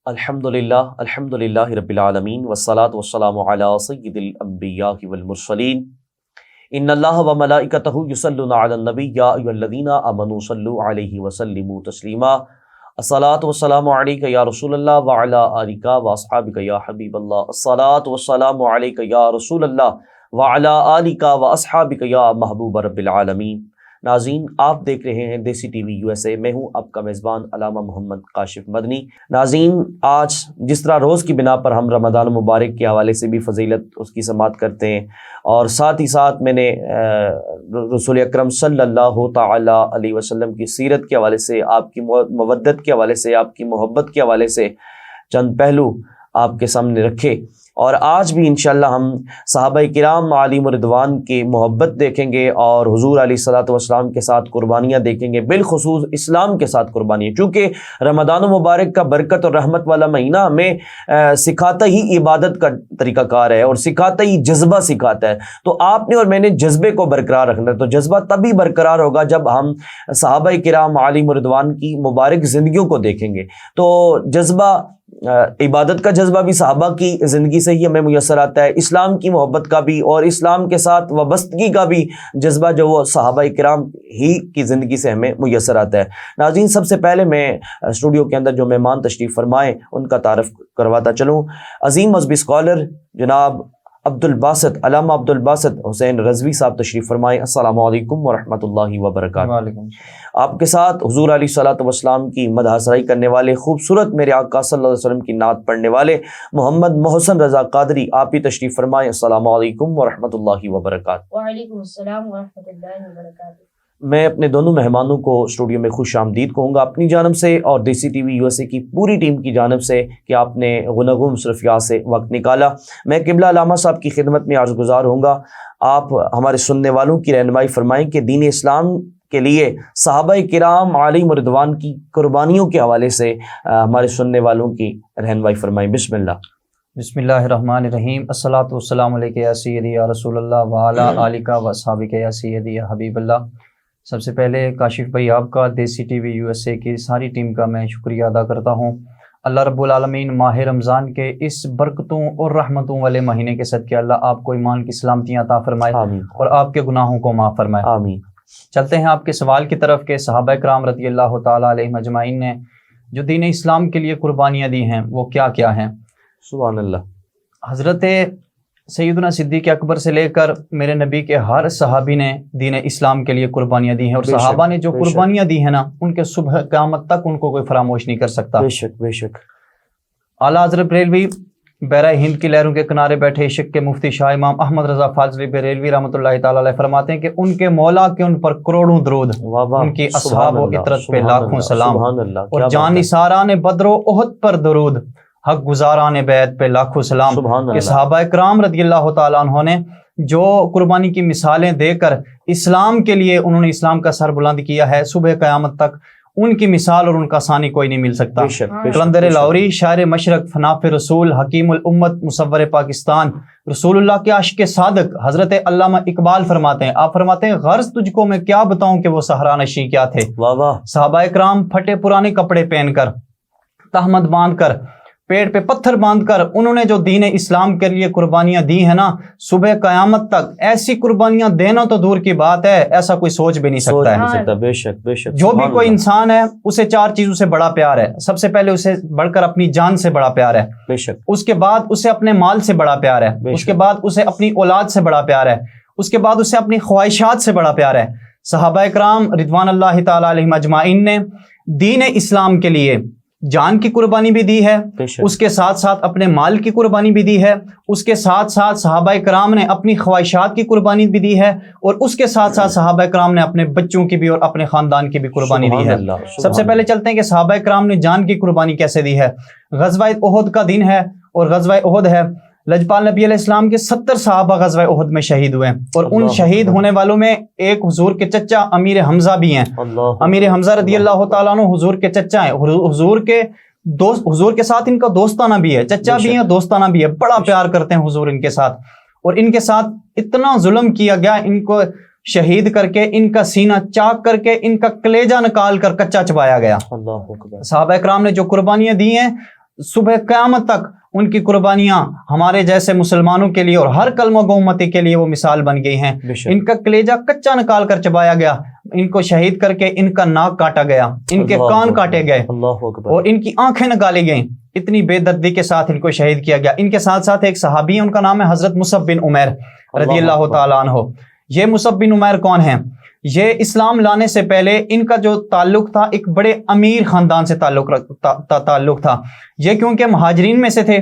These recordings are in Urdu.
الحمدللہ رب العالمین والصلاة والسلام علی سید الانبیاء والمرسلین ان اللہ وملائکتہ یصلون علی النبی یا ایھا الذین آمنوا صلوا علیہ وسلموا تسلیما الصلاۃ والسلام علیک یا رسول اللہ وعلی آلک واصحابک یا حبیب اللہ الصلاۃ والسلام علیک یا رسول اللہ وعلی آلک واصحابک یا محبوب رب العالمین۔ ناظرین، آپ دیکھ رہے ہیں دیسی ٹی وی USA، میں ہوں آپ کا میزبان علامہ محمد کاشف مدنی۔ ناظرین، آج جس طرح روز کی بنا پر ہم رمضان مبارک کے حوالے سے بھی فضیلت اس کی سماعت کرتے ہیں، اور ساتھ ہی ساتھ میں نے رسول اکرم صلی اللہ تعالی علیہ وسلم کی سیرت کے حوالے سے، آپ کی مودت کے حوالے سے، آپ کی محبت کے حوالے سے چند پہلو آپ کے سامنے رکھے، اور آج بھی انشاءاللہ ہم صحابہ کرام علیہم رضوان کی محبت دیکھیں گے اور حضور علیہ الصلوۃ والسلام کے ساتھ قربانیاں دیکھیں گے، بالخصوص اسلام کے ساتھ قربانیاں، چونکہ رمضان مبارک کا برکت اور رحمت والا مہینہ ہمیں سکھاتا ہی عبادت کا طریقہ کار ہے اور سکھاتا ہی جذبہ سکھاتا ہے۔ تو آپ نے اور میں نے جذبے کو برقرار رکھنا ہے، تو جذبہ تبھی برقرار ہوگا جب ہم صحابہ کرام علیہم رضوان کی مبارک زندگیوں کو دیکھیں گے۔ تو جذبہ عبادت کا جذبہ بھی صحابہ کی زندگی سے ہی ہمیں میسر آتا ہے، اسلام کی محبت کا بھی اور اسلام کے ساتھ وابستگی کا بھی جذبہ جو وہ صحابہ کرام ہی کی زندگی سے ہمیں میسر آتا ہے۔ ناظرین، سب سے پہلے میں اسٹوڈیو کے اندر جو مہمان تشریف فرمائے ان کا تعارف کرواتا چلوں۔ عظیم مذہبی اسکالر جناب علامہ عبد الباسط حسین رضوی صاحب تشریف فرمائے۔ السلام علیکم ورحمۃ اللہ وبرکاتہ۔ وعلیکم۔ آپ کے ساتھ حضور علیہ الصلوۃ والسلام کی مدح سرائی کرنے والے، خوبصورت میرے آقا صلی اللہ علیہ وسلم کی نعت پڑھنے والے محمد محسن رضا قادری، آپ بھی تشریف فرمائے۔ السلام علیکم ورحمۃ اللہ وبرکاتہ۔ وعلیکم السلام ورحمۃ اللہ وبرکاتہ۔ میں اپنے دونوں مہمانوں کو اسٹوڈیو میں خوش آمدید کہوں گا اپنی جانب سے اور دیسی ٹی وی USA کی پوری ٹیم کی جانب سے کہ آپ نے گناگوں مصرفیات سے وقت نکالا۔ میں قبلہ علامہ صاحب کی خدمت میں عرض گزار ہوں گا، آپ ہمارے سننے والوں کی رہنمائی فرمائیں کہ دین اسلام کے لیے صحابہ کرام علیہم رضوان کی قربانیوں کے حوالے سے ہمارے سننے والوں کی رہنمائی فرمائیں۔ بسم اللہ۔ بسم اللہ الرحمن الرحیم۔ الصلاۃ والسلام علیک یا سیدی یا رسول اللہ وعلی آلک واصحابک یا سیدی یا حبیب اللہ۔ سب سے پہلے کاشف بھائی آپ کا، دیسی ٹی وی USA کی ساری ٹیم کا میں شکریہ ادا کرتا ہوں۔ اللہ رب العالمین ماہ رمضان کے اس برکتوں اور رحمتوں والے مہینے کے صدقے اللہ آپ کو ایمان کی سلامتیاں عطا فرمائے آمین، اور آپ کے گناہوں کو معاف فرمائے، آمین۔ چلتے ہیں آپ کے سوال کی طرف کہ صحابہ کرام رضی اللہ تعالیٰ علیہ اجمعین نے جو دین اسلام کے لیے قربانیاں دی ہیں وہ کیا کیا ہیں؟ سبحان اللہ۔ حضرت سیدنا صدیق اکبر سے لے کر میرے نبی کے ہر صحابی نے دین اسلام کے لیے قربانیاں دی ہیں، اور صحابہ نے جو قربانیاں دی ہیں نا، ان کے صبح قیامت تک ان کو کوئی فراموش نہیں کر سکتا۔ بے شک بے شک۔ اعلیٰ حضرت بریلوی بحرہ ہند کی لہروں کے کنارے بیٹھے عشق کے مفتی شاہ امام احمد رضا فاضلی بریلوی رحمۃ اللہ تعالیٰ علیہ فرماتے ہیں کہ ان کے مولا کے ان پر کروڑوں درود، ان کی اصحاب و اطرت پہ لاکھوں سلام، اور جان نثاران بدر و احد پر درود، حق گزاران بیت پہ لاکھوں سلام۔ کہ صحابہ کرام رضی اللہ تعالیٰ عنہ نے جو قربانی کی مثالیں دے کر اسلام کے لیے انہوں نے اسلام کا سر بلند کیا ہے، صبح قیامت تک ان کی مثال اور ان کا ثانی کوئی نہیں مل سکتا۔ قلندر لاہوری، شاعر مشرق، فناف رسول، حکیم الامت، مصور پاکستان، رسول اللہ کے عاشق صادق حضرت علامہ اقبال فرماتے ہیں، آپ فرماتے ہیں غرض تجھ کو میں کیا بتاؤں کہ وہ صحرا نشیں کیا تھے۔ صحابہ کرام پھٹے پرانے کپڑے پہن کر، تہمت باندھ کر، پیٹ پہ پتھر باندھ کر انہوں نے جو دین اسلام کے لیے قربانیاں دی ہیں نا، صبح قیامت تک ایسی قربانیاں دینا تو دور کی بات ہے، ایسا کوئی سوچ بھی نہیں سکتا ہے۔ بے شک بے شک۔ جو بھی کوئی انسان ہے اسے چار چیزوں سے بڑا پیار ہے۔ سب سے پہلے اسے بڑھ کر اپنی جان سے بڑا پیار ہے، بے شک۔ اس کے بعد اسے اپنے مال سے بڑا پیار ہے، اس کے بعد اسے اپنی اولاد سے بڑا پیار ہے، اس کے بعد اسے اپنی خواہشات سے بڑا پیار ہے۔ صحابہ کرام رضوان اللہ تعالی علیہم اجمعین نے دین اسلام کے لیے جان کی قربانی بھی دی ہے، اس کے ساتھ ساتھ اپنے مال کی قربانی بھی دی ہے، اس کے ساتھ ساتھ صحابہ کرام نے اپنی خواہشات کی قربانی بھی دی ہے، اور اس کے ساتھ ساتھ صحابہ کرام نے اپنے بچوں کی بھی اور اپنے خاندان کی بھی قربانی دی ہے۔ سب سے پہلے چلتے ہیں کہ صحابہ کرام نے جان کی قربانی کیسے دی ہے۔ غزوہ احد کا دن ہے، اور غزوہ احد ہے، لجپال نبی علیہ السلام کے 70 صحابہ غزوہ احد میں شہید ہوئے، اور ان شہید ہونے والوں میں ایک حضور کے چچا امیر حمزہ بھی ہیں۔ امیر حمزہ رضی اللہ تعالیٰ عنہ حضور کے چچا ہیں، حضور کے دوست، حضور کے ساتھ ان کا دوستانہ بھی ہے، چچا بھی ہے، دوستانہ بھی ہے، بڑا پیار کرتے ہیں حضور ان کے ساتھ، اور ان کے ساتھ اتنا ظلم کیا گیا، ان کو شہید کر کے، ان کا سینہ چاک کر کے، ان کا کلیجہ نکال کر کچا چبایا گیا۔ صحابہ کرام نے جو قربانیاں دی ہیں، صبح قیامت تک ان کی قربانیاں ہمارے جیسے مسلمانوں کے لیے اور ہر کلمہ گو امتی کے لیے وہ مثال بن گئی ہیں۔ ان کا کلیجہ کچا نکال کر چبایا گیا، ان کو شہید کر کے ان کا ناک کاٹا گیا، ان کے کان کاٹے گئے اور ان کی آنکھیں نکالی گئیں، اتنی بے دردی کے ساتھ ان کو شہید کیا گیا۔ ان کے ساتھ ساتھ ایک صحابی ہیں، ان کا نام ہے حضرت مصعب بن عمیر رضی اللہ تعالیٰ عنہ۔ یہ مصعب بن عمیر کون ہیں؟ یہ اسلام لانے سے پہلے ان کا جو تعلق تھا ایک بڑے امیر خاندان سے تعلق تھا۔ یہ کیونکہ مہاجرین میں سے تھے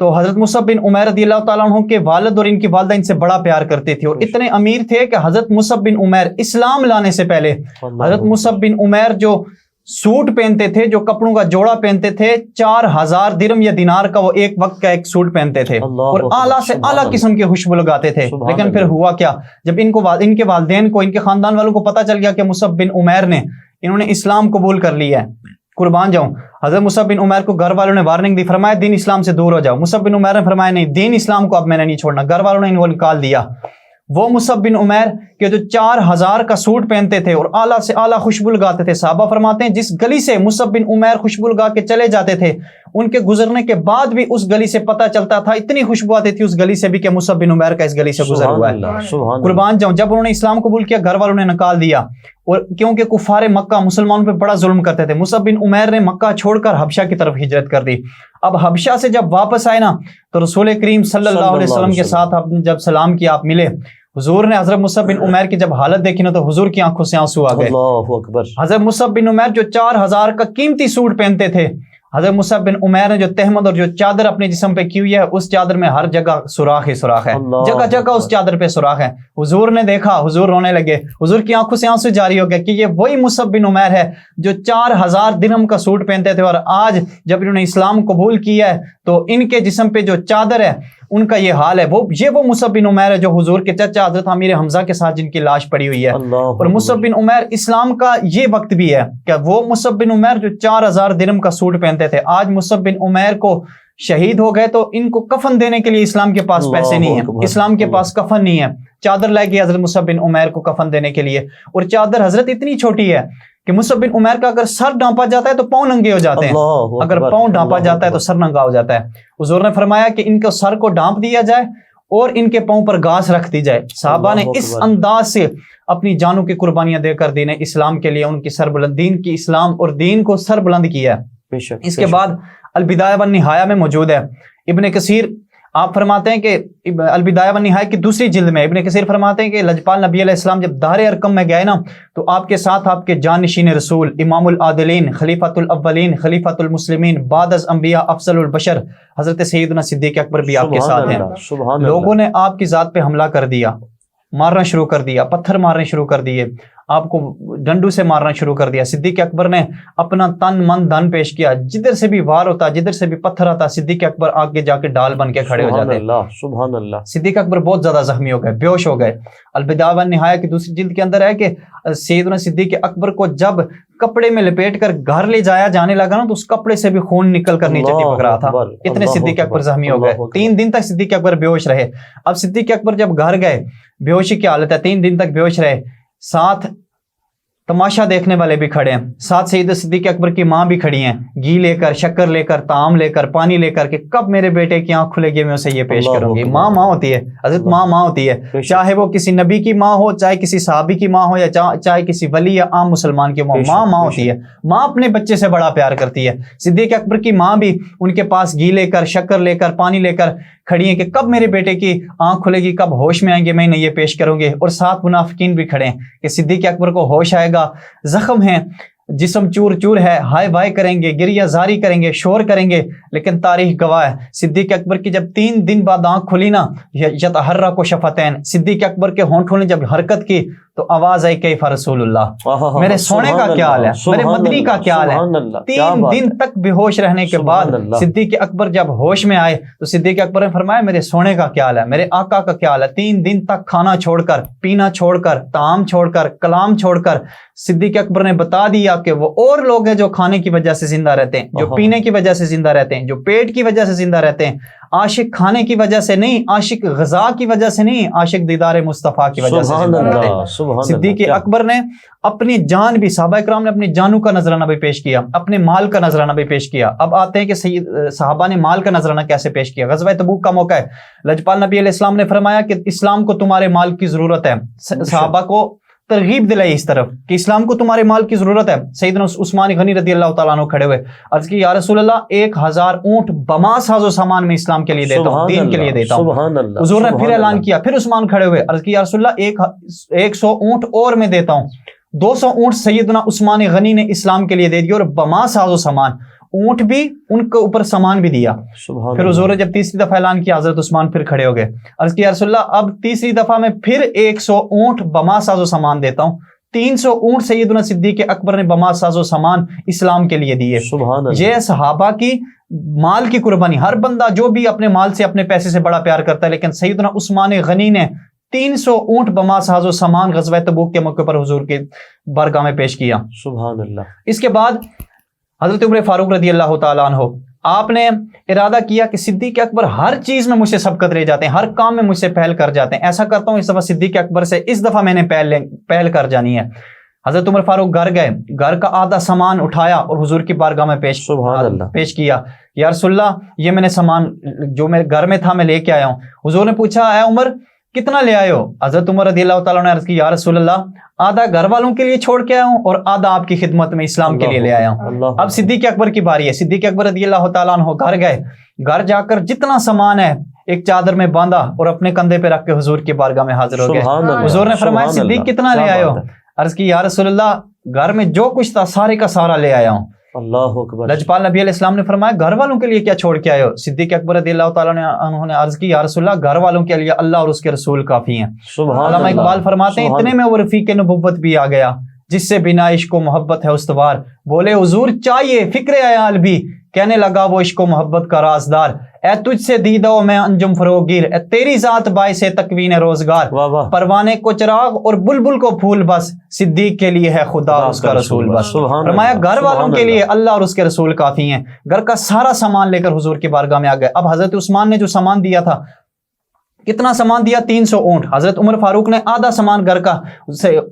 تو حضرت مصعب بن عمیر رضی اللہ تعالیٰ عنہ کے والد اور ان کی والدہ ان سے بڑا پیار کرتے تھے اور اتنے امیر تھے کہ حضرت مصعب بن عمیر اسلام لانے سے پہلے حضرت مصعب بن عمیر جو سوٹ پہنتے تھے، جو کپڑوں کا جوڑا پہنتے تھے، 4000 درم یا دینار کا وہ ایک وقت کا ایک سوٹ پہنتے تھے اور اعلیٰ سے اعلیٰ قسم کی خوشبو لگاتے تھے۔ لیکن پھر ہوا کیا، جب ان کے والدین کو، ان کے خاندان والوں کو پتہ چل گیا کہ مصعب بن عمیر انہوں نے اسلام قبول کر لیا ہے، قربان جاؤں، حضرت مصعب بن عمیر کو گھر والوں نے وارننگ دی، فرمایا دین اسلام سے دور ہو جاؤ۔ مصعب بن عمیر نے فرمایا نہیں، دین اسلام کو اب میں نے نہیں چھوڑنا۔ گھر والوں نے ان کو نکال دیا۔ وہ مصعب بن عمیر کے جو 4000 کا سوٹ پہنتے تھے اور اعلیٰ سے اعلیٰ خوشبو لگاتے تھے، صحابہ فرماتے ہیں جس گلی سے مصعب بن عمیر خوشبو لگا کے چلے جاتے تھے، ان کے گزرنے کے بعد بھی اس گلی سے پتہ چلتا تھا، اتنی خوشبو آتی تھی اس گلی سے بھی کہ مصعب بن عمیر کا اس گلی سے گزر ہوا ہے۔ قربان جاؤں، جب انہوں نے اسلام قبول کیا گھر والوں نے نکال دیا، اور کیونکہ کفار مکہ مسلمانوں پہ بڑا ظلم کرتے تھے، مصعب بن عمیر نے مکہ چھوڑ کر حبشہ کی طرف ہجرت کر دی۔ اب حبشہ سے جب واپس آئے نا تو رسول کریم صلی اللہ علیہ وسلم کے ساتھ آپ نے جب سلام کیا، آپ ملے، حضور نے حضرت مصعب بن عمیر کی جب حالت دیکھی نا تو حضور کی آنکھوں سے آنسو آ گئے۔ اللہ اکبر۔ حضرت مصعب بن عمیر جو 4000 کا قیمتی سوٹ پہنتے تھے، حضرت مصعب بن عمیر نے جو تہمد اور جو چادر اپنے جسم پہ کی ہوئی ہے، اس چادر میں ہر جگہ سوراخ ہی سوراخ ہے، جگہ جگہ اس چادر پہ سوراخ ہے۔ حضور نے دیکھا، حضور رونے لگے، حضور کی آنکھوں سے آنسو جاری ہو گئے کہ یہ وہی مصعب بن عمیر ہے جو 4000 درہم کا سوٹ پہنتے تھے، اور آج جب انہوں نے اسلام قبول کیا ہے تو ان کے جسم پہ جو چادر ہے ان کا یہ حال ہے۔ وہ مصعب بن عمیر ہے جو حضور کے چچا حضرت امیر حمزہ کے ساتھ جن کی لاش پڑی ہوئی ہے۔ اور مصعب بن عمیر اسلام کا یہ وقت بھی ہے کہ وہ مصعب بن عمیر جو 4000 درہم کا سوٹ پہنتے تھے، آج مصعب بن عمیر کو شہید ہو گئے تو ان کو کفن دینے کے لیے اسلام کے پاس پیسے نہیں ہیں، اسلام کے پاس کفن نہیں ہے۔ چادر لائے گی حضرت مصعب بن عمیر کو کفن دینے کے لیے، اور چادر حضرت اتنی چھوٹی ہے کہ مصعب بن عمیر کا اگر سر ڈھانپا جاتا ہے تو پاؤں ننگے ہو جاتے ہیں، اگر پاؤں ڈھانپا جاتا ہے تو سر ننگا ہو جاتا ہے۔ حضور نے فرمایا کہ ان کو سر کو ڈھانپ دیا جائے اور ان کے پاؤں پر گھاس رکھ دی جائے۔ صحابہ نے اس انداز سے اپنی جانوں کی قربانیاں دے کر دین اسلام کے لیے ان کی سربلند، دین کی اسلام اور دین کو سر بلند کیا ہے۔ اس کے بعد البدایہ والنہایہ میں موجود ہے، ابن کثیر آپ فرماتے ہیں کہ البدایہ والنہایہ کی دوسری جلد میں ابن کثیر فرماتے ہیں کہ لجپال نبی علیہ السلام جب دار ارقم میں گئے نا تو آپ کے ساتھ آپ کے جانشین رسول، امام العادلین، خلیفۃ الاولین، خلیفۃ المسلمین، بعد از انبیاء افضل البشر حضرت سیدنا صدیق اکبر بھی آپ کے ساتھ ہیں۔ لوگوں نے آپ کی ذات پہ حملہ کر دیا، مارنا شروع کر دیا، پتھر مارنے شروع کر دیے، آپ کو ڈنڈو سے مارنا شروع کر دیا۔ صدیق اکبر نے اپنا تن من دھن پیش کیا، جدھر سے بھی وار ہوتا، جدھر سے بھی پتھر آتا، صدیق اکبر آگے جا کے ڈال بن کے کھڑے ہو جاتے۔ سبحان اللہ۔ صدیق اکبر بہت زیادہ زخمی ہو گئے، بیہوش ہو گئے۔ البدایہ والنہایہ کی دوسری جلد کے اندر ہے کہ سیدنا صدیق اکبر کو جب کپڑے میں لپیٹ کر گھر لے جایا جانے لگا نا تو اس کپڑے سے بھی خون نکل کر نیچے ٹپک رہا تھا، اتنے صدیق اکبر زخمی ہو گئے۔ 3 دن تک صدیق اکبر بیہوش رہے۔ اب صدیق اکبر جب گھر گئے، بیہوشی کی حالت ہے، 3 دن تک بیہوش رہے، ساتھ تماشا دیکھنے والے بھی کھڑے ہیں، ساتھ سیدنا صدیق اکبر کی ماں بھی کھڑی ہیں، گھی لے کر، شکر لے کر، طعام لے کر، پانی لے کر کہ کب میرے بیٹے کی آنکھ کھلے گی میں اسے یہ پیش کروں گی۔ ماں ہوتی ہے، حضرت ماں ہوتی ہے، چاہے وہ کسی نبی کی ماں ہو، چاہے کسی صحابی کی ماں ہو، یا چاہے کسی ولی یا عام مسلمان کی ماں ہوتی ہے۔ ماں اپنے بچے سے بڑا پیار کرتی ہے۔ صدیق اکبر کی ماں بھی ان کے پاس گھی لے کر، شکر لے کر، پانی لے کر کھڑی ہیں کہ کب میرے بیٹے کی آنکھ کھلے گی، کب ہوش میں آئیں گے، میں انہیں یہ پیش کروں گے۔ اور ساتھ منافقین بھی کھڑے ہیں کہ صدیق اکبر کو ہوش آئے گا، زخم ہے، جسم چور چور ہے، ہائے بائے کریں گے، گریہ زاری کریں گے، شور کریں گے، لیکن تاریخ گواہ ہے صدیق اکبر کی جب 3 دن بعد آنکھ کھلی نا، یتحرک شفتین، صدیق اکبر کے ہونٹوں نے جب حرکت کی تو آواز آئی کیف رسول اللہ، میرے سونے کا کیا حال ہے، میرے مدنی کا کیا حال ہے۔ 3 دن تک بے ہوش رہنے کے بعد صدیق اکبر جب ہوش میں آئے تو صدیق اکبر نے فرمایا میرے سونے کا کیا حال ہے، میرے آقا کا کیا حال ہے۔ 3 دن تک کھانا چھوڑ کر، پینا چھوڑ کر، طعام چھوڑ کر، کلام چھوڑ کر صدیق اکبر نے بتا دیا کہ وہ اور لوگ ہیں جو کھانے کی وجہ سے زندہ رہتے ہیں، جو پینے کی وجہ سے زندہ رہتے ہیں، جو پیٹ کی وجہ سے زندہ رہتے ہیں، عاشق کھانے کی وجہ سے نہیں، عاشق غذا کی وجہ سے نہیں، عاشق دیدار مصطفیٰ کی وجہ سے زندہ رہتے ہیں۔ صدیق اکبر نے اپنی جان بھی، صحابہ کرام نے اپنی جانوں کا نذرانہ بھی پیش کیا، اپنے مال کا نذرانہ بھی پیش کیا. اب آتے ہیں کہ صحابہ نے مال کا نذرانہ کیسے پیش کیا. غزوہ تبوک کا موقع ہے، لجپال نبی علیہ السلام نے فرمایا کہ اسلام کو تمہارے مال کی ضرورت ہے. صحابہ کو ترغیب دلائی اس طرف کہ اسلام کو تمہارے مال کی ضرورت ہے. سیدنا عثمان غنی رضی اللہ تعالیٰ عنہ کھڑے ہوئے، عرض کی یا رسول اللہ 1000 اونٹ بما ساز و سامان میں اسلام کے لیے دیتا ہوں، دین کے لیے دیتا ہوں. حضور نے پھر اعلان کیا، پھر عثمان کھڑے ہوئے، عرض کی یا رسول اللہ 100 اونٹ اور میں دیتا ہوں. 200 اونٹ سیدنا عثمان غنی نے اسلام کے لیے دے دیا، اور بما ساز و سامان، اونٹ بھی، ان کے اوپر سامان بھی دیا. پھر حضور نے جب تیسری دفعہ اعلان کیا، حضرت عثمان پھر کھڑے ہو گئے، عرض کی یا رسول اللہ اب تیسری دفعہ میں پھر 100 اونٹ بما ساز و سامان دیتا ہوں. 300 اونٹ سیدنا صدیق اکبر نے بما ساز و سامان اسلام کے لیے دیے. یہ صحابہ کی مال کی قربانی. ہر بندہ جو بھی اپنے مال سے، اپنے پیسے سے بڑا پیار کرتا ہے، لیکن سیدنا عثمان غنی نے 300 اونٹ بما ساز و سامان غزوہ تبوک کے موقع پر حضور کے بارگاہ میں پیش کیا. سبحان اللہ. اس کے بعد حضرت عمر فاروق رضی اللہ تعالیٰ عنہ، آپ نے ارادہ کیا کہ صدیق اکبر ہر چیز میں مجھ سے سبقت لے جاتے ہیں، ہر کام میں مجھ سے پہل کر جاتے ہیں. ایسا کرتا ہوں اس دفعہ صدیق اکبر سے، اس دفعہ میں نے پہل کر جانی ہے. حضرت عمر فاروق گھر گئے، گھر کا آدھا سامان اٹھایا اور حضور کی بارگاہ میں پیش کیا. یا رسول اللہ یہ میں نے سامان جو میں گھر میں تھا میں لے کے آیا ہوں. حضور نے پوچھا اے عمر کتنا لے آئے ہو؟ حضرت عمر رضی اللہ تعالیٰ نے عرض کی یا رسول اللہ آدھا گھر والوں کے لیے چھوڑ کے آیا ہوں اور آدھا آپ کی خدمت میں اسلام کے لیے لے آیا ہوں. اب صدیق اکبر کی باری ہے. صدیق اکبر رضی اللہ تعالیٰ عنہ گھر گئے، گھر جا کر جتنا سامان ہے ایک چادر میں باندھا اور اپنے کندھے پہ رکھ کے حضور کی بارگاہ میں حاضر ہو گئے. حضور نے فرمایا صدیق کتنا لے آئے ہو؟ عرض کی یا رسول اللہ گھر میں جو کچھ تھا سارے کا سارا لے آیا ہوں. اللہ اکبر. لجپال نبی علیہ السلام نے فرمایا گھر والوں کے لیے کیا چھوڑ کے آئے ہو؟ صدیق اکبر رضی اللہ تعالیٰ عنہ نے عرض کی یا رسول اللہ گھر والوں کے لیے اللہ اور اس کے رسول کافی ہیں. علامہ اقبال فرماتے ہیں اتنے میں وہ رفیق نبوت بھی آ گیا جس سے بنا عشق و محبت ہے استوار. بولے حضور چاہیے فکر عیال بھی، کہنے لگا وہ عشق و محبت کا رازدار. اے تجھ سے دیدہ و میں انجم فروغیر، اے تیری ذات باعث تکوین روزگار. پروانے کو چراغ اور بلبل کو پھول بس، صدیق کے لیے ہے خدا اس کا رسول بس. فرمایا گھر والوں کے لیے اللہ اور اس کے رسول کافی ہیں. گھر کا سارا سامان لے کر حضور کی بارگاہ میں آ گئے. اب حضرت عثمان نے جو سامان دیا تھا، کتنا سامان دیا؟ 300 اونٹ. حضرت عمر فاروق نے آدھا سامان گھر کا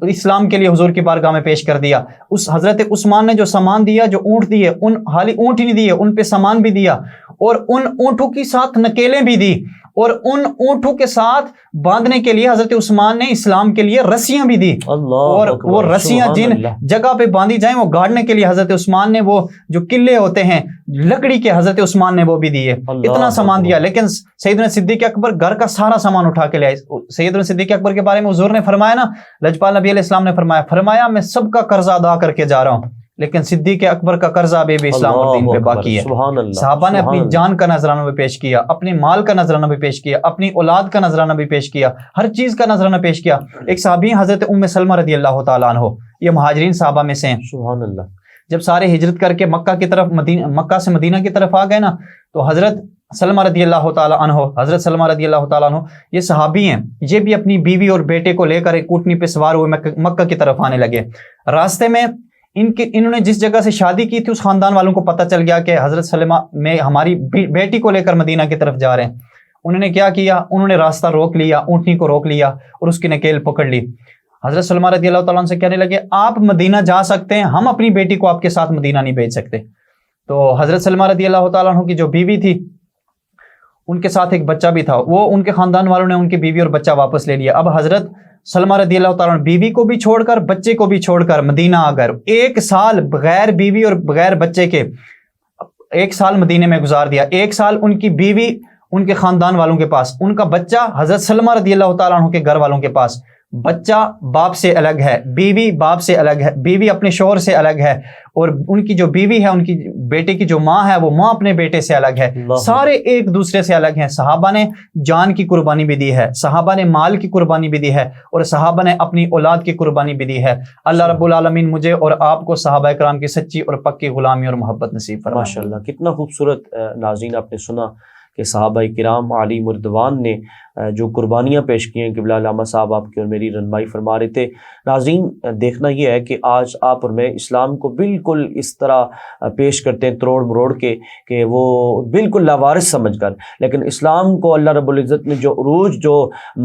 اسلام کے لیے حضور کی بارگاہ میں پیش کر دیا. اس حضرت عثمان نے جو سامان دیا، جو اونٹ دیے، ان حالی اونٹ ہی نہیں دیے، ان پہ سامان بھی دیا اور ان اونٹوں کی ساتھ نکیلیں بھی دی اور ان اونٹوں کے ساتھ باندھنے کے لیے حضرت عثمان نے اسلام کے لیے رسیاں بھی دی. اور وہ رسیاں جن جگہ پہ باندھی جائیں وہ گاڑنے کے لیے حضرت عثمان نے وہ جو قلعے ہوتے ہیں لکڑی کے، حضرت عثمان نے وہ بھی دیے. اتنا سامان دیا. لیکن سیدنا صدیق اکبر گھر کا سارا سامان اٹھا کے لے آئے. سیدنا صدیق اکبر کے بارے میں حضور نے فرمایا نا، لجپال نبی علیہ السلام نے فرمایا میں سب کا قرضہ ادا کر کے جا رہا ہوں، لیکن صدیق اکبر کا قرضہ ابھی بھی اسلام اور دین پہ باقی ہے. صحابہ نے اپنی جان کا نذرانہ بھی پیش کیا، اپنے مال کا نذرانہ بھی پیش کیا، اپنی اولاد کا نذرانہ بھی پیش کیا، ہر چیز کا نذرانہ پیش کیا. ایک صحابی حضرت ام سلمہ رضی اللہ تعالیٰ عنہ، یہ مہاجرین صحابہ میں سے ہیں. سبحان اللہ. جب سارے ہجرت کر کے مکہ سے مدینہ کی طرف آ گئے نا، تو حضرت سلمہ رضی اللہ تعالیٰ عنہ یہ صحابی ہیں، یہ بھی اپنی بیوی اور بیٹے کو لے کر ایک اونٹنی پہ سوار ہوئے مکہ کی طرف آنے لگے. راستے میں انہوں نے جس جگہ سے شادی کی تھی اس خاندان والوں کو پتہ چل گیا کہ حضرت سلمہ میں ہماری بیٹی کو لے کر مدینہ کی طرف جا رہے ہیں. انہوں نے کیا کیا؟ انہوں نے راستہ روک لیا، اونٹنی کو روک لیا اور اس کی نکیل پکڑ لی. حضرت سلمہ رضی اللہ تعالیٰ عنہ سے کہنے لگے آپ مدینہ جا سکتے ہیں، ہم اپنی بیٹی کو آپ کے ساتھ مدینہ نہیں بھیج سکتے. تو حضرت سلمہ رضی اللہ تعالیٰ عنہ کی جو بیوی تھی ان کے ساتھ ایک بچہ بھی تھا، وہ ان کے خاندان والوں نے ان کی بیوی اور بچہ واپس لے لیا. اب حضرت سلمہ رضی اللہ تعالیٰ عنہ بیوی کو بھی چھوڑ کر بچے کو بھی چھوڑ کر مدینہ آ گئے. 1 سال بغیر بیوی اور بغیر بچے کے 1 سال مدینے میں گزار دیا. 1 سال ان کی بیوی ان کے خاندان والوں کے پاس، ان کا بچہ حضرت سلمہ رضی اللہ تعالیٰ عنہ کے گھر والوں کے پاس. بچہ باپ سے الگ ہے، بیوی باپ سے الگ ہے، بیوی اپنے شوہر سے الگ ہے، اور ان کی جو بیوی ہے، ان کی بیٹے کی جو ماں ہے وہ ماں اپنے بیٹے سے الگ ہے. سارے ایک دوسرے سے الگ ہیں. صحابہ نے جان کی قربانی بھی دی ہے، صحابہ نے مال کی قربانی بھی دی ہے، اور صحابہ نے اپنی اولاد کی قربانی بھی دی ہے. اللہ رب العالمین مجھے اور آپ کو صحابہ کرام کی سچی اور پکی غلامی اور محبت نصیب فرمائے. ماشاءاللہ. کتنا خوبصورت ناظرین آپ نے سنا کہ صحابہ کرام علی مردوان نے جو قربانیاں پیش کی ہیں، قبلہ علامہ صاحب آپ کی اور میری رہنمائی فرما رہے تھے۔ ناظرین، دیکھنا یہ ہے کہ آج آپ اور میں اسلام کو بالکل اس طرح پیش کرتے ہیں تروڑ مروڑ کے کہ وہ بالکل لاوارث سمجھ کر، لیکن اسلام کو اللہ رب العزت نے جو عروج، جو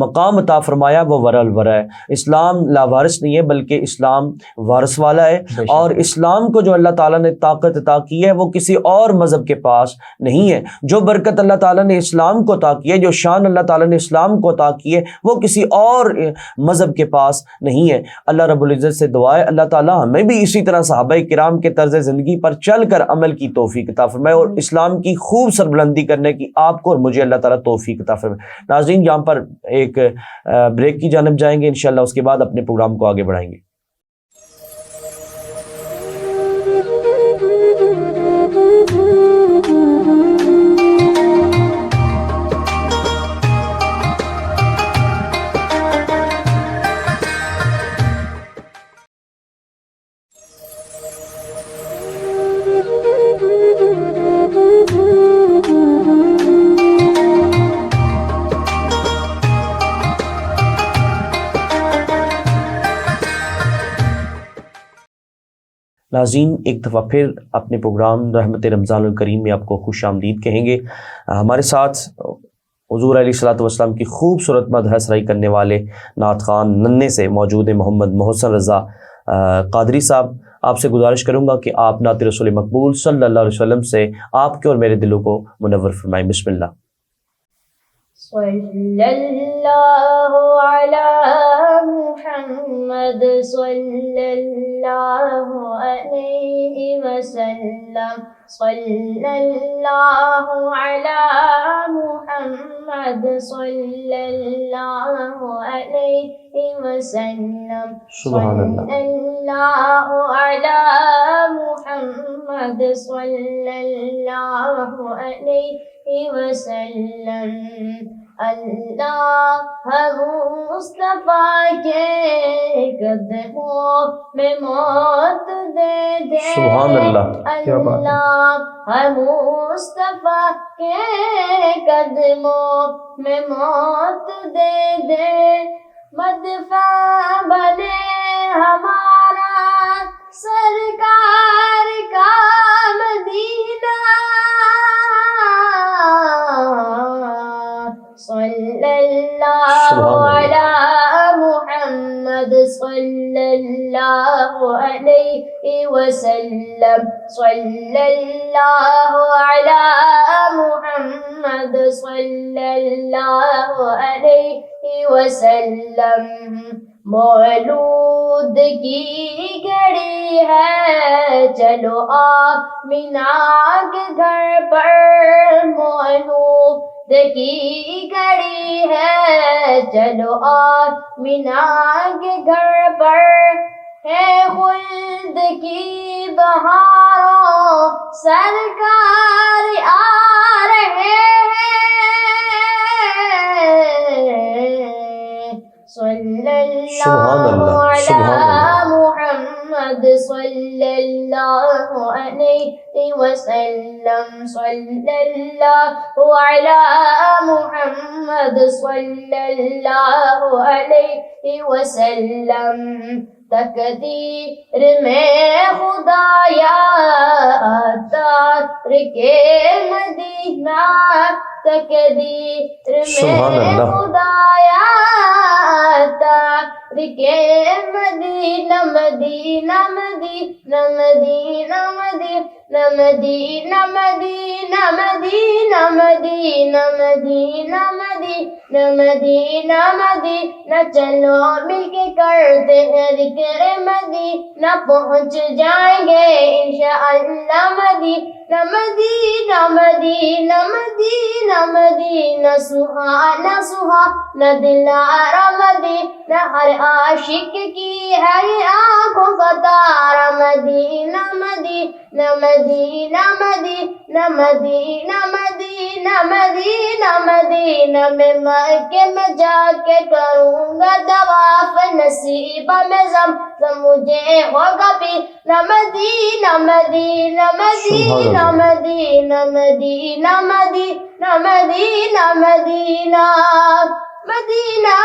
مقام عطا فرمایا وہ ورا الورا ہے۔ اسلام لاوارث نہیں ہے بلکہ اسلام وارث والا ہے، اور اسلام کو جو اللہ تعالیٰ نے طاقت عطا کی ہے وہ کسی اور مذہب کے پاس نہیں ہے۔ جو برکت اللہ تعالیٰ نے اسلام کو عطا کی ہے، جو شان اللہ تعالیٰ نے اسلام کو عطا کی ہے، وہ کسی اور مذہب کے پاس نہیں ہے۔ اللہ رب العزت سے دعا ہے اللہ تعالیٰ ہمیں بھی اسی طرح صحابہ کرام کے طرز زندگی پر چل کر عمل کی توفیق عطا فرمائے، اور اسلام کی خوب سربلندی کرنے کی آپ کو اور مجھے اللہ تعالیٰ توفیق عطا فرمائے۔ ناظرین، یہاں پر ایک بریک کی جانب جائیں گے، انشاءاللہ اس کے بعد اپنے پروگرام کو آگے بڑھائیں گے۔ ناظرین، ایک دفعہ پھر اپنے پروگرام رحمت رمضان الکریم میں آپ کو خوش آمدید کہیں گے۔ ہمارے ساتھ حضور علیہ الصلوۃ والسلام کی خوبصورت مدح سرائی کرنے والے نعت خوان ننے سے موجود ہیں محمد محسن رضا قادری صاحب۔ آپ سے گزارش کروں گا کہ آپ نعت رسول مقبول صلی اللہ علیہ وسلم سے آپ کے اور میرے دلوں کو منور فرمائیں۔ بسم اللہ۔ صلی اللہ علی محمد صلی اللہ علیہ وسلم، صلی اللہ علی محمد صلی اللہ علیہ وسلم، سبحان اللہ۔ صلی اللہ علی محمد صلی اللہ علیہ وسلم۔ اللہ مصطفیٰ کے قدموں میں موت دے دے، سبحان اللہ، کیا بات ہے۔ اللہ مصطفیٰ کے قدموں میں موت دے دے، مدفع بنے ہمارا سرکار کا مدینہ، صلی اللہ علی محمد صلی اللہ علیہ وسلم، صلی اللہ علی محمد صلی اللہ علیہ وسلم۔ مولود کی گھڑی ہے چلو آمینہ کے گھر پر، مولود کی گھڑی ہے چلو آمینہ کے گھر پر، ہے خلد کی بہاروں سرکار آ رہے ہیں، صلی اللہ علی محمد صلی اللہ علیہ وسلم، صلی اللہ علی محمد صلی اللہ علیہ وسلم۔ تقدیر میں خدایا تار کے مدینہ، تقدیر میں خدایا تار کے مدینہ، مدینہ مدینہ مدینہ مدینہ مدینہ مدینہ مدینہ مدینہ مدینہ مدینہ مدینہ مدینہ، چلو مل کے کرتے ہیں ذکر مدینہ، پہنچ جائیں گے انشاءاللہ مدینہ، مدینہ مدینہ مدینہ مدینہ، سہانا سہانا دلارا مدینہ، ہر عاشق کی ہے یہ آنکھوں کا تارا مدینہ مدینہ مدینہ مدینہ مدینہ مدینہ مدینہ مدینہ میں مکے میں جا کے کروں گا طواف نصیب میں زمزم مجھے ہوگا پینا مدینہ مدینہ مدینہ مدینہ مدینہ مدینہ مدینہ مدینہ مدینہ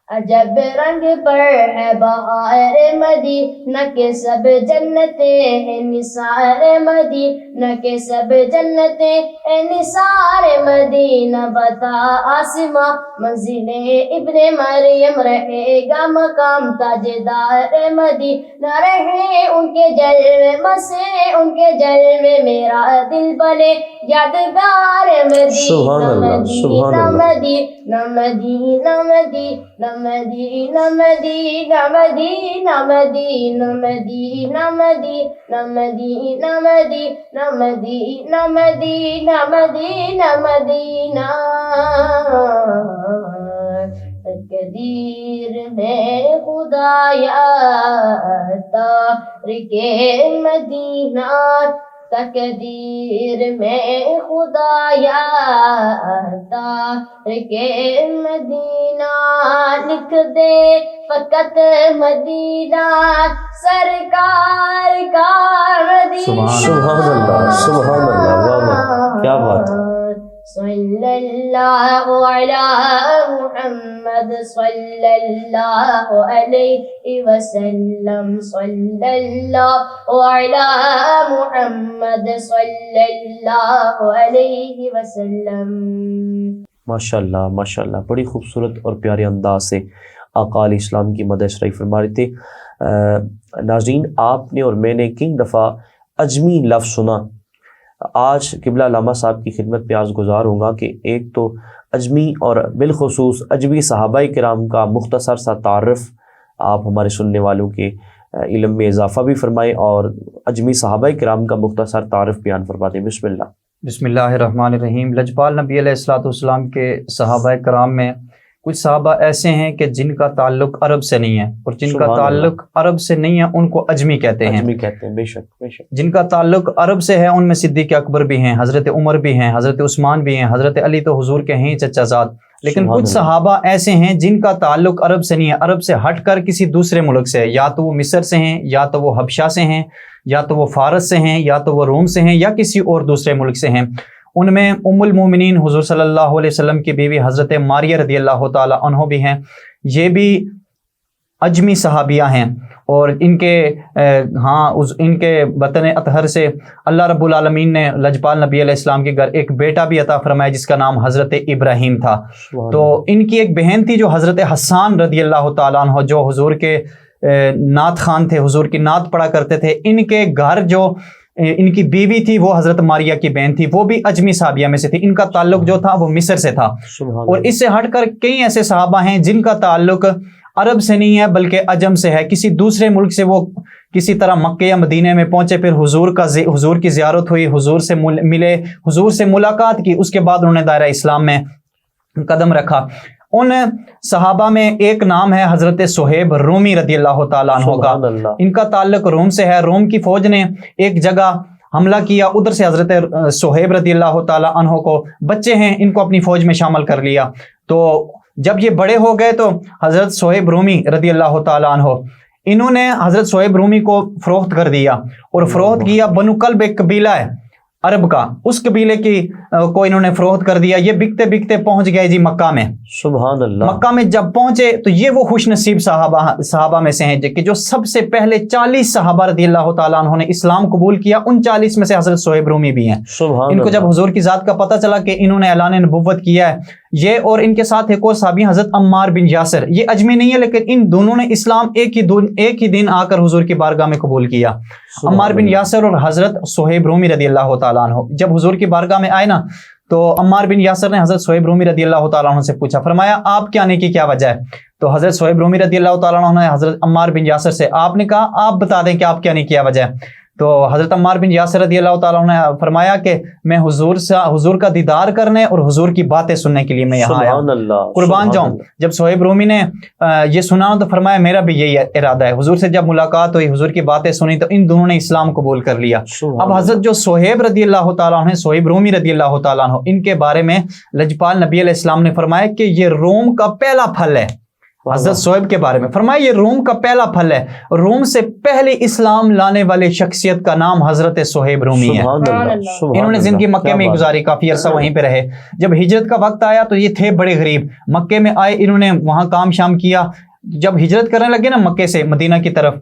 عجب رنگ پر ہے بہار مدینہ کے سب جنتیں ہیں نثار مدینہ کے سب جنتیں ہیں نثار مدینہ بتا آسماں منزل ابن مریم رہے گا مقام تاجدار مدینہ رہے ان کے جلوے مسے ان کے جلوے میرا دل بنے یادگار مدینہ مدینہ مدینہ مدینہ مدینہ مدینہ مدینہ مدینہ مدینہ مدینہ مدینہ مدینہ مدینہ مدینہ مدینہ مدینہ مدینہ تقدیر میں خدایا تارک مدینہ تقدیر میں خدایا تارک مدینہ لکھ دے فقط مدینہ سرکار کا مدینہ سبحان اللہ واہ واہ کیا بات ہے صلی اللہ علی محمد صلی اللہ علیہ وسلم صلی اللہ علی محمد صلی اللہ علیہ وسلم. ماشاء اللہ بڑی خوبصورت اور پیارے انداز سے آقا علیہ السلام کی مدح شریف فرما رہے تھے. ناظرین آپ نے اور میں نے کئی دفعہ اجمی لفظ سنا. آج قبلہ علامہ صاحب کی خدمت پہ آج گزار ہوں گا کہ ایک تو اجمی اور بالخصوص اجمی صحابہ کرام کا مختصر سا تعارف آپ ہمارے سننے والوں کے علم میں اضافہ بھی فرمائیں اور اجمی صحابہ کرام کا مختصر تعارف بیان فرما دیں. بسم اللہ الرحمن الرحیم. لجپال نبی علیہ الصلوۃ والسلام کے صحابہ کرام میں کچھ صحابہ ایسے ہیں کہ جن کا تعلق عرب سے نہیں ہے اور جن کا تعلق عرب سے نہیں ہے ان کو اجمی کہتے ہیں. بے شک. جن کا تعلق عرب سے ہے ان میں صدیق اکبر بھی ہیں، حضرت عمر بھی ہیں، حضرت عثمان بھی ہیں، حضرت علی تو حضور کے ہیں چچا زاد. لیکن کچھ صحابہ ایسے ہیں جن کا تعلق عرب سے نہیں ہے، عرب سے ہٹ کر کسی دوسرے ملک سے ہے. یا تو وہ مصر سے ہیں، یا تو وہ حبشہ سے ہیں، یا تو وہ فارس سے ہیں، یا تو وہ روم سے ہیں، یا کسی اور دوسرے ملک سے ہیں. ان میں ام المومنین حضور صلی اللہ علیہ وسلم کی بیوی حضرت ماریہ رضی اللہ تعالی عنہ بھی ہیں. یہ بھی اجمی صحابیہ ہیں اور ان کے وطن اطہر سے اللہ رب العالمین نے لجپال نبی علیہ السلام کے گھر ایک بیٹا بھی عطا فرمایا جس کا نام حضرت ابراہیم تھا. تو ان کی ایک بہن تھی جو حضرت حسان رضی اللہ تعالیٰ عنہ جو حضور کے نعت خوان تھے، حضور کی نعت پڑھا کرتے تھے. ان کے گھر جو ان کی بیوی تھی وہ حضرت ماریہ کی بہن تھی، وہ بھی اجمی صحابیہ میں سے تھی. ان کا تعلق جو تھا وہ مصر سے تھا. اور اس سے ہٹ کر کئی ایسے صحابہ ہیں جن کا تعلق عرب سے نہیں ہے بلکہ عجم سے ہے. کسی دوسرے ملک سے وہ کسی طرح مکہ یا مدینے میں پہنچے، پھر حضور کی زیارت ہوئی، حضور سے ملے، حضور سے ملاقات کی، اس کے بعد انہوں نے دائرہ اسلام میں قدم رکھا. ان صحابہ میں ایک نام ہے حضرت صہیب رومی رضی اللہ تعالیٰ عنہ کا. ان کا تعلق روم سے ہے. روم کی فوج نے ایک جگہ حملہ کیا، ادھر سے حضرت صہیب رضی اللہ تعالیٰ عنہ کو، بچے ہیں، ان کو اپنی فوج میں شامل کر لیا. تو جب یہ بڑے ہو گئے تو حضرت صہیب رومی رضی اللہ تعالیٰ عنہ انہوں نے حضرت صہیب رومی کو فروخت کر دیا. اور فروخت کیا بنو کلب ایک قبیلہ ہے عرب کا، اس قبیلے کو انہوں نے فروخت کر دیا. یہ بکتے بکتے پہنچ گئے جی مکہ میں. سبحان اللہ. مکہ میں جب پہنچے تو یہ وہ خوش نصیب صحابہ میں سے ہیں کہ جو سب سے پہلے 40 صحابہ رضی اللہ تعالیٰ عنہ نے اسلام قبول کیا. ان 40 میں سے حضرت صہیب رومی بھی ہیں. ان کو جب حضور کی ذات کا پتہ چلا کہ انہوں نے اعلان نبوت کیا ہے، یہ اور ان کے ساتھ ایک اور صحابی حضرت عمار بن یاسر، یہ اجمی نہیں ہے لیکن ان دونوں نے اسلام ایک ہی دن آ کر حضور کی بارگاہ میں قبول کیا. عمار بن یاسر اور حضرت صہیب رومی رضی اللہ تعالیٰ عنہ جب حضور کی بارگاہ میں آئے نا تو عمار بن یاسر نے حضرت صہیب رومی رضی اللہ تعالیٰ عنہ سے پوچھا، فرمایا آپ کے آنے کی کیا وجہ ہے؟ تو حضرت صہیب رومی رضی اللہ تعالیٰ عنہ نے حضرت عمار بن یاسر سے، آپ نے کہا آپ بتا دیں کہ آپ کے آنے کی کیا وجہ ہے؟ تو حضرت عمار بن یاسر رضی اللہ تعالیٰ عنہ نے فرمایا کہ میں حضور کا دیدار کرنے اور حضور کی باتیں سننے کے لیے میں یہاں آیا ہوں، قربان جاؤں۔ جب صہیب رومی نے یہ سنا تو فرمایا میرا بھی یہی ارادہ ہے۔ حضور سے جب ملاقات ہوئی، حضور کی باتیں سنی تو ان دونوں نے اسلام قبول کر لیا۔ اب حضرت جو صہیب رضی اللہ تعالیٰ عنہ، صہیب رومی رضی اللہ تعالیٰ عنہ، ان کے بارے میں لجپال نبی علیہ السلام نے فرمایا کہ یہ روم کا پہلا پھل ہے۔ حضرت صہیب کے بارے میں فرمایا یہ روم کا پہلا پھل ہے، روم سے پہلے اسلام لانے والے شخصیت کا نام حضرت صہیب رومی ہے۔ انہوں نے زندگی مکے میں گزاری، کافی عرصہ وہیں پہ رہے۔ جب ہجرت کا وقت آیا تو یہ تھے بڑے غریب، مکے میں آئے، انہوں نے وہاں کام شام کیا۔ جب ہجرت کرنے لگے نا مکے سے مدینہ کی طرف،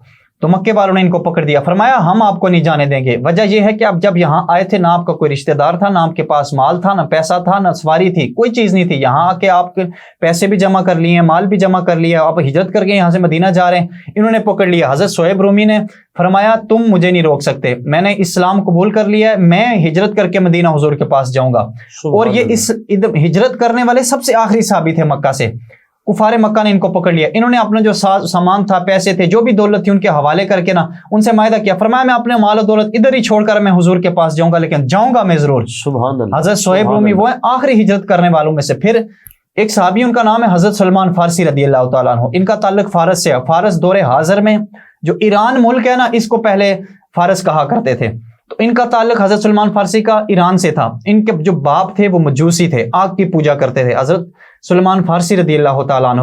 تو مکے والوں نے ان کو پکڑ دیا، فرمایا ہم آپ کو نہیں جانے دیں گے۔ وجہ یہ ہے کہ اب جب یہاں آئے تھے نہ آپ کا کوئی رشتہ دار تھا، نہ آپ کے پاس مال تھا، نہ پیسہ تھا، نہ سواری تھی، کوئی چیز نہیں تھی۔ یہاں آ کے آپ کے پیسے بھی جمع کر لیے، مال بھی جمع کر لیا، آپ ہجرت کر کے یہاں سے مدینہ جا رہے ہیں، انہوں نے پکڑ لیا۔ حضرت صہیب رومی نے فرمایا تم مجھے نہیں روک سکتے، میں نے اسلام قبول کر لیا ہے، میں ہجرت کر کے مدینہ حضور کے پاس جاؤں گا۔ اور یہ اس ہجرت کرنے والے سب سے آخری صحابی تھے مکہ سے۔ کفار مکہ نے ان کو پکڑ لیا، انہوں نے اپنا جو سامان تھا، پیسے تھے، جو بھی دولت تھی، ان کے حوالے کر کے نا ان سے معاہدہ کیا، فرمایا میں اپنے مال و دولت ادھر ہی چھوڑ کر میں حضور کے پاس جاؤں گا، لیکن جاؤں گا میں ضرور۔ سبحان اللہ۔ حضرت صہیب رومی وہ ہیں آخری ہجرت کرنے والوں میں سے۔ پھر ایک صحابی ان کا نام ہے حضرت سلمان فارسی رضی اللہ تعالیٰ عنہ، ان کا تعلق فارس سے ہے۔ فارس دور حاضر میں جو ایران ملک ہے نا، اس کو پہلے فارس کہا کرتے تھے، تو ان کا تعلق حضرت سلمان فارسی کا ایران سے تھا۔ ان کے جو باپ تھے وہ مجوسی تھے، آگ کی پوجا کرتے تھے، حضرت سلمان فارسی رضی اللہ تعالیٰ عنہ۔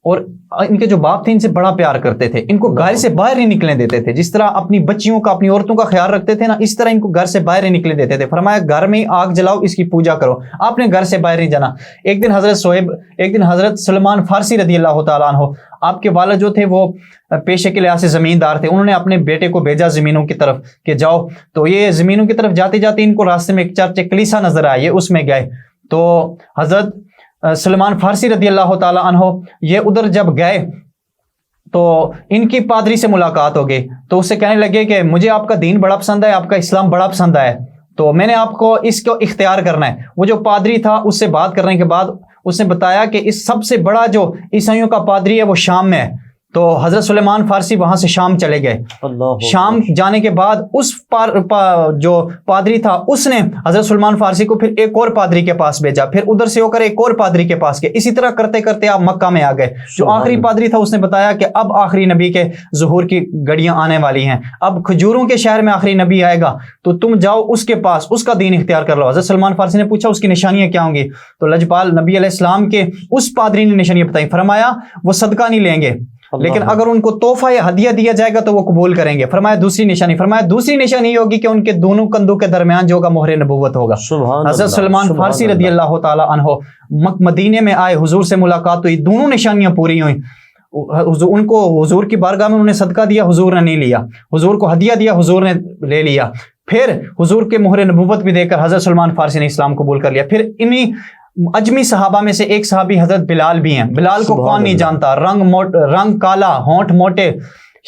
اور ان کے جو باپ تھے ان سے بڑا پیار کرتے تھے، ان کو گھر سے باہر نہیں نکلنے دیتے تھے۔ جس طرح اپنی بچیوں کا، اپنی عورتوں کا خیال رکھتے تھے نا، اس طرح ان کو گھر سے باہر نہیں نکلنے دیتے تھے۔ فرمایا گھر میں آگ جلاؤ، اس کی پوجا کرو، آپ نے گھر سے باہر نہیں جانا۔ ایک دن حضرت سلمان فارسی رضی اللہ تعالیٰ عنہ، آپ کے والد جو تھے وہ پیشے کے لحاظ سے زمیندار تھے، انہوں نے اپنے بیٹے کو بھیجا زمینوں کی طرف کہ جاؤ۔ تو یہ زمینوں کی طرف جاتے جاتے ان کو راستے میں ایک چرچ، ایک کلیسا نظر آیا، یہ اس میں گئے۔ تو حضرت سلمان فارسی رضی اللہ تعالیٰ عنہ یہ ادھر جب گئے تو ان کی پادری سے ملاقات ہو گئی، تو اس سے کہنے لگے کہ مجھے آپ کا دین بڑا پسند ہے، آپ کا اسلام بڑا پسند ہے، تو میں نے آپ کو اس کو اختیار کرنا ہے۔ وہ جو پادری تھا اس سے بات کرنے کے بعد اس نے بتایا کہ اس سب سے بڑا جو عیسائیوں کا پادری ہے وہ شام میں ہے۔ تو حضرت سلیمان فارسی وہاں سے شام چلے گئے۔ شام جانے کے بعد اس جو پادری تھا اس نے حضرت سلیمان فارسی کو پھر ایک اور پادری کے پاس بھیجا، پھر ادھر سے ہو کر ایک اور پادری کے پاس گئے، اسی طرح کرتے کرتے آپ مکہ میں آ گئے۔ جو آخری پادری تھا اس نے بتایا کہ اب آخری نبی کے ظہور کی گھڑیاں آنے والی ہیں، اب کھجوروں کے شہر میں آخری نبی آئے گا، تو تم جاؤ اس کے پاس، اس کا دین اختیار کر لو۔ حضرت سلیمان فارسی نے پوچھا اس کی نشانیاں کیا ہوں گی؟ تو لجپال نبی علیہ السلام کے اس پادری نے نشانیاں بتائی، فرمایا وہ صدقہ نہیں لیں گے، لیکن اگر ان کو تحفہ یا ہدیہ دیا جائے گا تو وہ قبول کریں گے۔ فرمایا دوسری نشانی، فرمایا دوسری نشانی یہ ہوگی کہ ان کے دونوں کندھوں کے درمیان جو ہوگا مہر نبوت ہوگا۔ حضرت سلمان فارسی رضی اللہ تعالی عنہ مدینے میں آئے، حضور سے ملاقات ہوئی، دونوں نشانیاں پوری ہوئیں۔ ان کو حضور کی بارگاہ میں انہوں نے صدقہ دیا، حضور نے نہیں لیا، حضور کو ہدیہ دیا، حضور نے لے لیا۔ پھر حضور کے مہر نبوت بھی دے کر حضرت سلمان فارسی نے اسلام قبول کر لیا۔ پھر انہی اجمی صحابہ میں سے ایک صحابی حضرت بلال بھی ہیں۔ بلال کو کون نہیں جانتا، رنگ کالا، ہونٹ موٹے،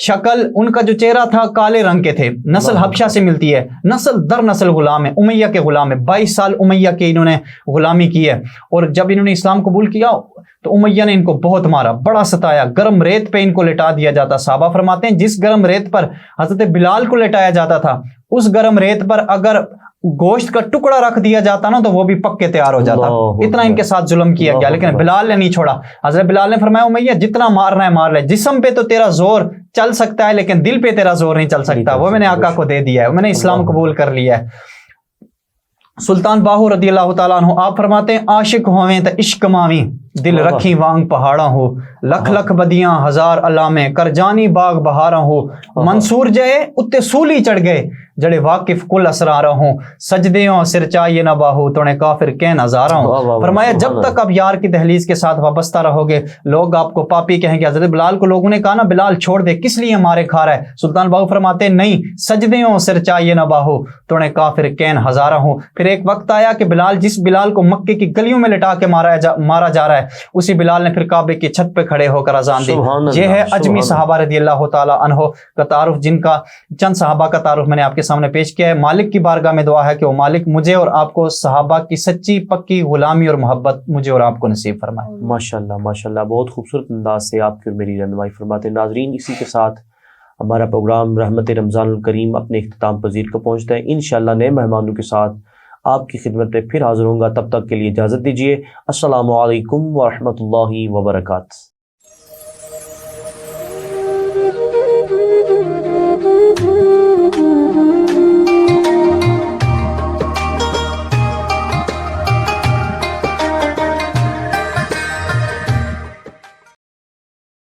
شکل ان کا جو چہرہ تھا کالے رنگ کے تھے، نسل حبشہ سے ملتی ہے، نسل در نسل غلام ہے، امیہ کے غلام ہے، 22 سال امیہ کے انہوں نے غلامی کی ہے۔ اور جب انہوں نے اسلام قبول کیا تو امیہ نے ان کو بہت مارا، بڑا ستایا، گرم ریت پہ ان کو لٹا دیا جاتا۔ صحابہ فرماتے ہیں جس گرم ریت پر حضرت بلال کو لٹایا جاتا تھا، اس گرم ریت پر اگر گوشت کا ٹکڑا رکھ دیا جاتا نا تو وہ بھی پک کے تیار ہو جاتا، اتنا ان کے ساتھ ظلم کیا گیا، لیکن بلال نے نہیں چھوڑا۔ حضرت بلال نے فرمایا امیہ جتنا مارنا ہے مار لے، جسم پہ تو تیرا زور چل سکتا ہے لیکن دل پہ تیرا زور نہیں چل سکتا، وہ میں نے آقا کو دے دیا ہے، میں نے اسلام قبول کر لیا ہے۔ سلطان باہو رضی اللہ تعالیٰ عنہ آپ فرماتے ہیں عاشق ہوئیں تو عشق ماویں، دل رکھی وانگ پہاڑا ہو، لکھ لکھ بدیاں ہزار علامے، کر جانی باغ بہارا ہو، منصور جائے اتے سولی چڑھ گئے، جڑے واقف کل اسرارا ہوں، سجدیوں سر چاہیے نہ باہو توڑے کافر کے نظارہ ہوں۔ فرمایا جب تک آپ یار کی دہلیز کے ساتھ وابستہ رہو گے لوگ آپ کو پاپی کہیں گے۔ حضرت بلال کو لوگوں نے کہا نا بلال چھوڑ دے، کس لیے مارے کھا رہا ہے؟ سلطان باہو فرماتے نہیں، سجدیوں سر چاہیے نہ باہو توڑے کافر کین ہزارہ ہوں۔ پھر ایک وقت آیا کہ جس بلال کو مکے کی گلیوں میں لٹا کے مارا جا رہا ہے، اسی بلال نے پھر کعبے کی چھت پہ کھڑے ہو کر اذان دی۔ یہ ہے اجمی صحابہ رضی اللہ تعالی عنہ کا تعارف، جن کا چند صحابہ کا تعارف میں نے آپ کے سامنے پیش کیا ہے۔ مالک کی بارگاہ میں دعا ہے کہ وہ مالک مجھے اور آپ کو صحابہ کی سچی پکی غلامی اور محبت مجھے اور آپ کو نصیب فرمائے۔ ماشاءاللہ ماشاءاللہ، بہت خوبصورت انداز سے آپ کی اور میری رہنمائی فرماتے ہیں۔ ناظرین، اسی کے ساتھ ہمارا پروگرام رحمت رمضان الکریم اپنے اختتام پذیر کو پہنچتا ہے۔ انشاءاللہ نئے مہمانوں کے ساتھ آپ کی خدمت میں پھر حاضر ہوں گا، تب تک کے لیے اجازت دیجیے۔ السلام علیکم ورحمۃ اللہ وبرکاتہ۔